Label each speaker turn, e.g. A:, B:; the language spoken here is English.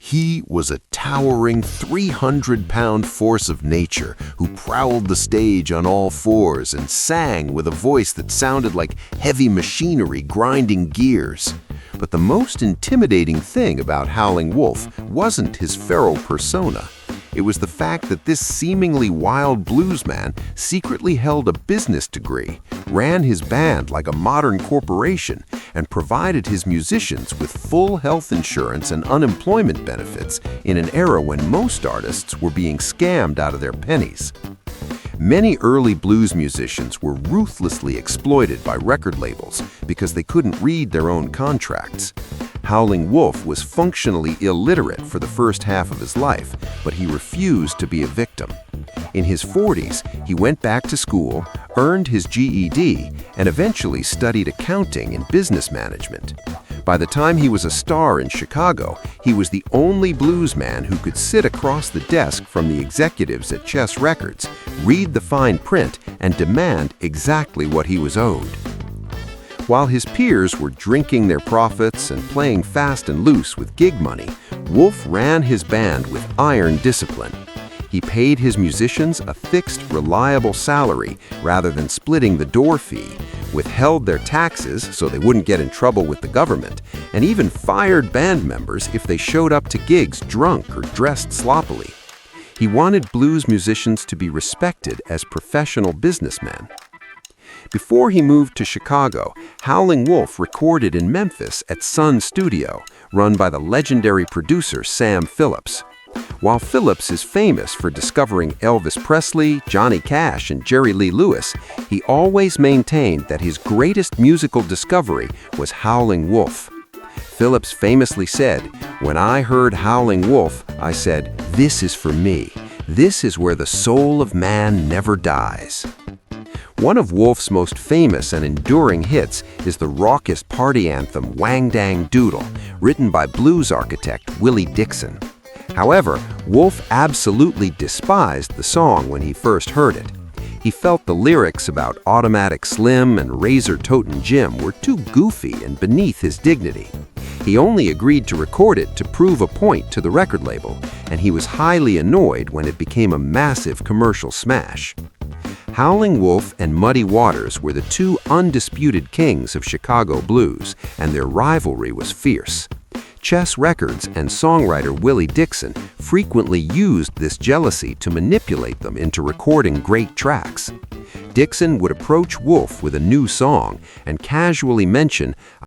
A: He was a towering 300-pound force of nature who prowled the stage on all fours and sang with a voice that sounded like heavy machinery grinding gears. But the most intimidating thing about Howlin Wolf wasn't his feral persona. It was the fact that this seemingly wild bluesman secretly held a business degree, ran his band like a modern corporation, and provided his musicians with full health insurance and unemployment benefits in an era when most artists were being scammed out of their pennies. Many early blues musicians were ruthlessly exploited by record labels because they couldn't read their own contracts. Howlin Wolf was functionally illiterate for the first half of his life, but he refused to be a victim. In his 40s, he went back to school, earned his GED, and eventually studied accounting and business management. By the time he was a star in Chicago, he was the only bluesman who could sit across the desk from the executives at Chess Records, read the fine print, and demand exactly what he was owed. While his peers were drinking their profits and playing fast and loose with gig money, Wolf ran his band with iron discipline. He paid his musicians a fixed, reliable salary rather than splitting the door fee, withheld their taxes so they wouldn't get in trouble with the government, and even fired band members if they showed up to gigs drunk or dressed sloppily. He wanted blues musicians to be respected as professional businessmen. Before he moved to Chicago, Howlin Wolf recorded in Memphis at Sun Studio, run by the legendary producer Sam Phillips. While Phillips is famous for discovering Elvis Presley, Johnny Cash, and Jerry Lee Lewis, he always maintained that his greatest musical discovery was Howlin Wolf. Phillips famously said, "When I heard Howlin Wolf, I said, 'This is for me. This is where the soul of man never dies.'" One of Wolf's most famous and enduring hits is the raucous party anthem Wang Doodle, written by blues architect Willie Dixon. However, Wolf absolutely despised the song when he first heard it. He felt the lyrics about Automatic Slim and Razor-totin' Jim were too goofy and beneath his dignity. He only agreed to record it to prove a point to the record label, and he was highly annoyed when it became a massive commercial smash. Howlin Wolf and Muddy Waters were the two undisputed kings of Chicago blues, and their rivalry was fierce. Chess Records and songwriter Willie Dixon frequently used this jealousy to manipulate them into recording great tracks. Dixon would approach Wolf with a new song and casually mention,